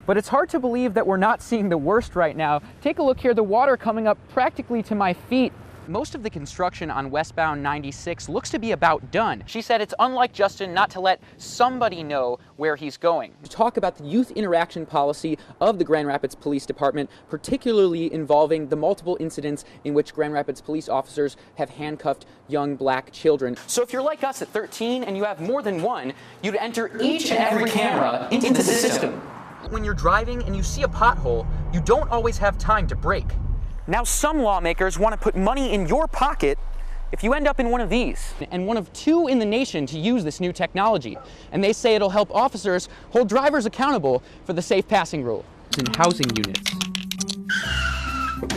But it's hard to believe that we're not seeing the worst right now. Take a look here, the water coming up practically to my feet. Most of the construction on westbound 96 looks to be about done. She said it's unlike Justin not to let somebody know where he's going. To talk about the youth interaction policy of the Grand Rapids Police Department, particularly involving the multiple incidents in which Grand Rapids police officers have handcuffed young black children. So if you're like us at 13 and you have more than one, you'd enter each and every camera into the system. When you're driving and you see a pothole, you don't always have time to brake. Now some lawmakers want to put money in your pocket if you end up in one of these, and one of 2 in the nation to use this new technology. And they say it'll help officers hold drivers accountable for the safe passing rule. In housing units.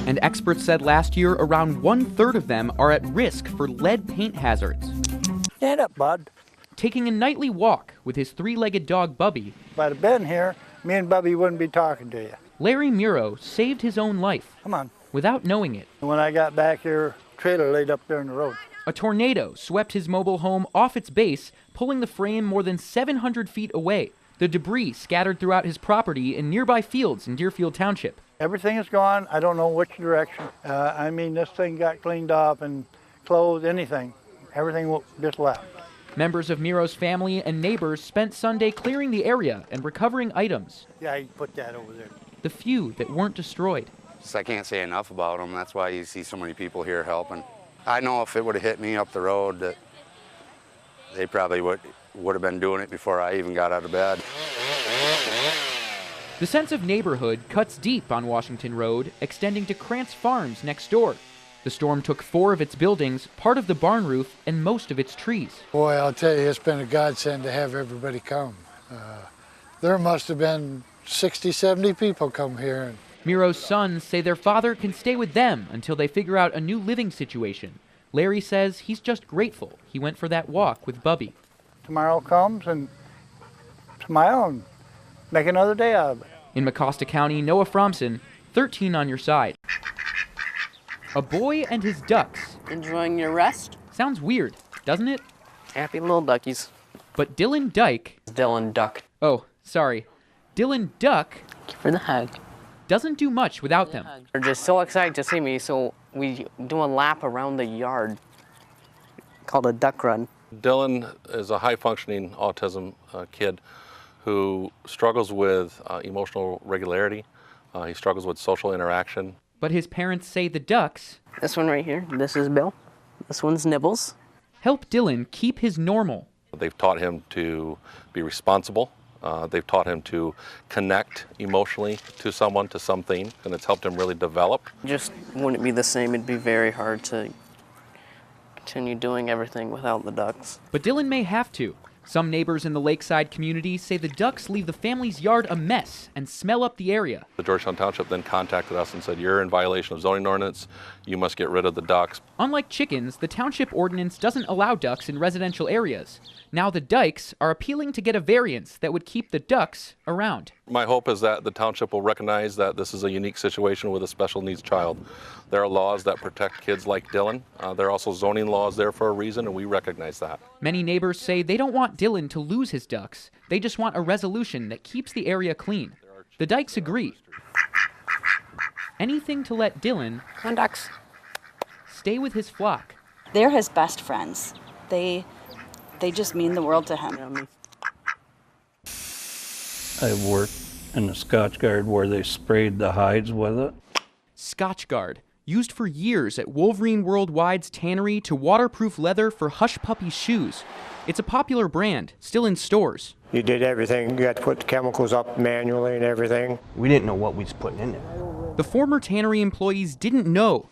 And experts said last year around 1/3 of them are at risk for lead paint hazards. Stand up, bud. Taking a nightly walk with his 3-legged dog Bubby. If I'd have been here, me and Bubby wouldn't be talking to you. Larry Muro saved his own life. Come on. Without knowing it. When I got back here, trailer laid up there in the road. A tornado swept his mobile home off its base, pulling the frame more than 700 feet away. The debris scattered throughout his property in nearby fields in Deerfield Township. Everything is gone. I don't know which direction. I mean, this thing got cleaned off and closed, anything. Everything just left. Members of Miro's family and neighbors spent Sunday clearing the area and recovering items. Yeah, you put that over there. The few that weren't destroyed. I can't say enough about them. That's why you see so many people here helping. I know if it would have hit me up the road that they probably would have been doing it before I even got out of bed. The sense of neighborhood cuts deep on Washington Road, extending to Krantz Farms next door. The storm took 4 of its buildings, part of the barn roof, and most of its trees. Boy, I'll tell you, it's been a godsend to have everybody come. There must have been 60, 70 people come here. Miro's sons say their father can stay with them until they figure out a new living situation. Larry says he's just grateful he went for that walk with Bubby. Tomorrow comes and smile and make another day out of it. In Mecosta County, Noah Fromson, 13 on your side. A boy and his ducks. Enjoying your rest? Sounds weird, doesn't it? Happy little duckies. But Dylan Dyke... Dylan Duck. Oh, sorry. Dylan Duck... Thank you for the hug. Doesn't do much without them. They're just so excited to see me, so we do a lap around the yard called a duck run. Dylan is a high-functioning autism kid who struggles with emotional regularity. He struggles with social interaction. But his parents say the ducks... This one right here, this is Bill. This one's Nibbles. Help Dylan keep his normal. They've taught him to be responsible. They've taught him to connect emotionally to someone, to something, and it's helped him really develop. Just wouldn't be the same. It'd be very hard to continue doing everything without the ducks. But Dylan may have to. Some neighbors in the lakeside community say the ducks leave the family's yard a mess and smell up the area. The Georgetown Township then contacted us and said, you're in violation of zoning ordinance, you must get rid of the ducks. Unlike chickens, the township ordinance doesn't allow ducks in residential areas. Now the Dykes are appealing to get a variance that would keep the ducks around. My hope is that the township will recognize that this is a unique situation with a special needs child. There are laws that protect kids like Dylan. There are also zoning laws there for a reason, and we recognize that. Many neighbors say they don't want Dylan to lose his ducks. They just want a resolution that keeps the area clean. The Dykes agree. Anything to let Dylan ducks stay with his flock. They're his best friends. They just mean the world to him. I worked in the Scotch Guard where they sprayed the hides with it. Scotch Guard, used for years at Wolverine Worldwide's tannery to waterproof leather for Hush Puppy shoes. It's a popular brand, still in stores. You did everything. You had to put the chemicals up manually and everything. We didn't know what we was putting in there. The former tannery employees didn't know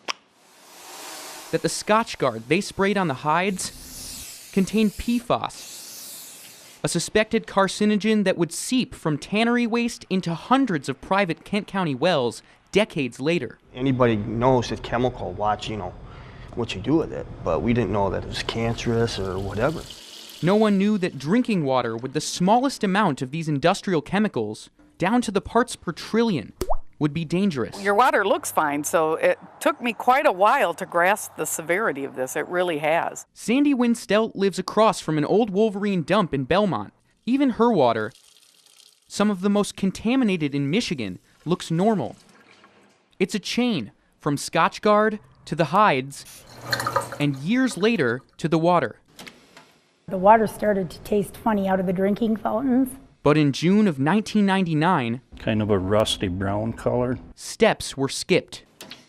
that the Scotch Guard they sprayed on the hides contained PFAS, a suspected carcinogen that would seep from tannery waste into hundreds of private Kent County wells decades later. Anybody knows that chemical, watch, what you do with it, but we didn't know that it was cancerous or whatever. No one knew that drinking water with the smallest amount of these industrial chemicals, down to the parts per trillion, would be dangerous. Your water looks fine, so it took me quite a while to grasp the severity of this. It really has. Sandy Winsteldt lives across from an old Wolverine dump in Belmont. Even her water Some of the most contaminated in Michigan looks normal. It's a chain from Scotchgard to the hides, and years later to the water. The water started to taste funny out of the drinking fountains. But in June of 1999, kind of a rusty brown color, steps were skipped.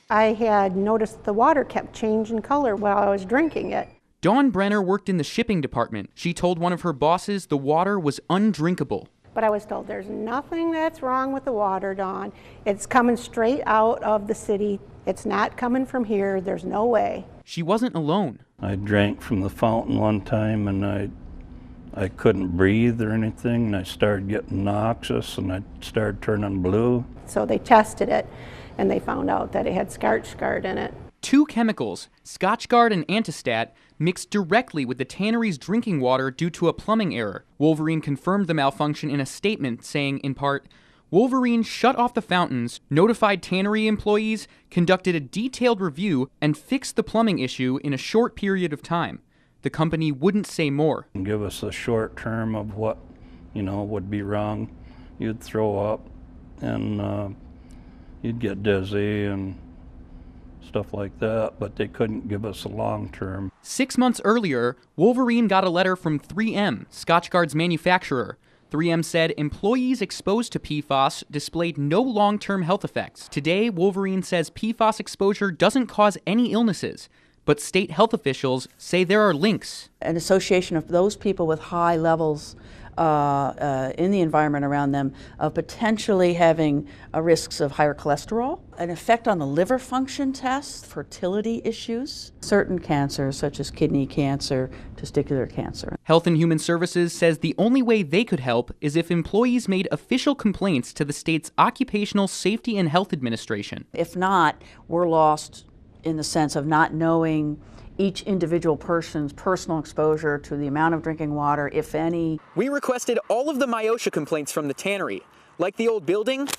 I had noticed the water kept changing color while I was drinking it. Dawn Brenner worked in the shipping department. She told one of her bosses the water was undrinkable. But I was told there's nothing that's wrong with the water, Dawn. It's coming straight out of the city. It's not coming from here. There's no way. She wasn't alone. I drank from the fountain one time and I couldn't breathe or anything, and I started getting noxious and I started turning blue. So they tested it and they found out that it had Scotchgard in it. 2 chemicals, Scotchgard and Antistat, mixed directly with the tannery's drinking water due to a plumbing error. Wolverine confirmed the malfunction in a statement saying, in part, Wolverine shut off the fountains, notified tannery employees, conducted a detailed review, and fixed the plumbing issue in a short period of time. The company wouldn't say more. Give us a short term of what, would be wrong. You'd throw up and you'd get dizzy and stuff like that, but they couldn't give us a long term. 6 months earlier, Wolverine got a letter from 3M, Scotchgard's manufacturer. 3M said employees exposed to PFAS displayed no long-term health effects. Today, Wolverine says PFAS exposure doesn't cause any illnesses, but state health officials say there are links. An association of those people with high levels in the environment around them of potentially having risks of higher cholesterol, an effect on the liver function tests, fertility issues, certain cancers such as kidney cancer, testicular cancer. Health and Human Services says the only way they could help is if employees made official complaints to the state's Occupational Safety and Health Administration. If not, we're lost in the sense of not knowing each individual person's personal exposure to the amount of drinking water, if any. We requested all of the MIOSHA complaints from the tannery. Like the old building,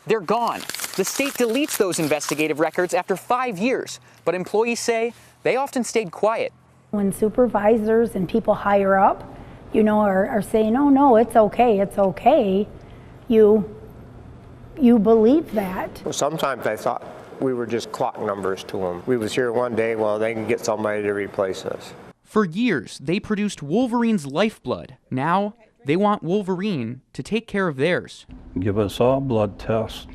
they're gone. The state deletes those investigative records after 5 years, but employees say they often stayed quiet. When supervisors and people higher up, are saying, oh no, it's okay, you believe that. Well, sometimes I thought we were just clock numbers to them. We was here one day, well, they can get somebody to replace us. For years, they produced Wolverine's lifeblood. Now, they want Wolverine to take care of theirs. Give us all blood tests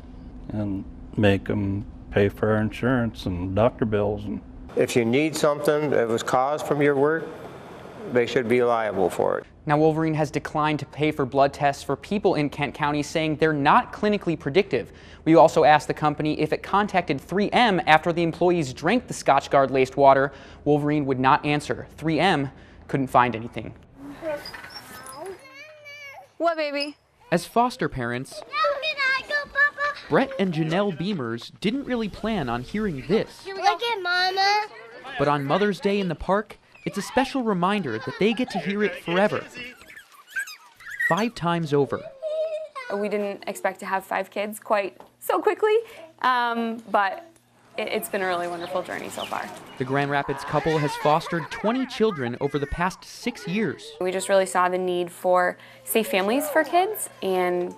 and make them pay for our insurance and doctor bills. And if you need something that was caused from your work, they should be liable for it. Now, Wolverine has declined to pay for blood tests for people in Kent County, saying they're not clinically predictive. We also asked the company if it contacted 3M after the employees drank the Scotchgard-laced water. Wolverine would not answer. 3M couldn't find anything. What, baby? As foster parents, Brett and Janelle Beamers didn't really plan on hearing this. Look at Mama. But on Mother's Day in the park, it's a special reminder that they get to hear it forever. 5 times over. We didn't expect to have 5 kids quite so quickly, but it's been a really wonderful journey so far. The Grand Rapids couple has fostered 20 children over the past 6 years. We just really saw the need for safe families for kids, and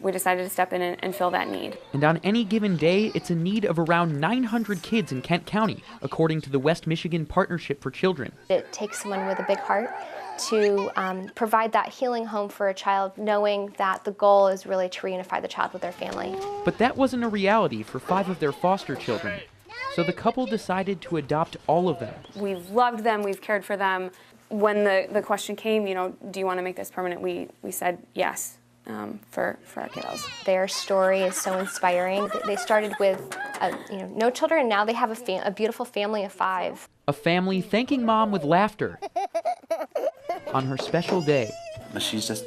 we decided to step in and fill that need. And on any given day, it's a need of around 900 kids in Kent County, according to the West Michigan Partnership for Children. It takes someone with a big heart to provide that healing home for a child, knowing that the goal is really to reunify the child with their family. But that wasn't a reality for 5 of their foster children. So the couple decided to adopt all of them. We've loved them, we've cared for them. When the question came, do you want to make this permanent, we said yes for our kiddos. Their story is so inspiring. They started with no children, and now they have a beautiful family of 5. A family thanking Mom with laughter on her special day. She's just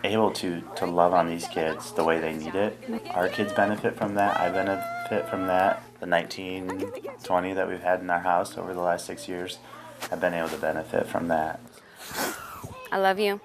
able to love on these kids the way they need it. Our kids benefit from that. I benefit from that. The 19, 20 that we've had in our house over the last 6 years, I've been able to benefit from that. I love you.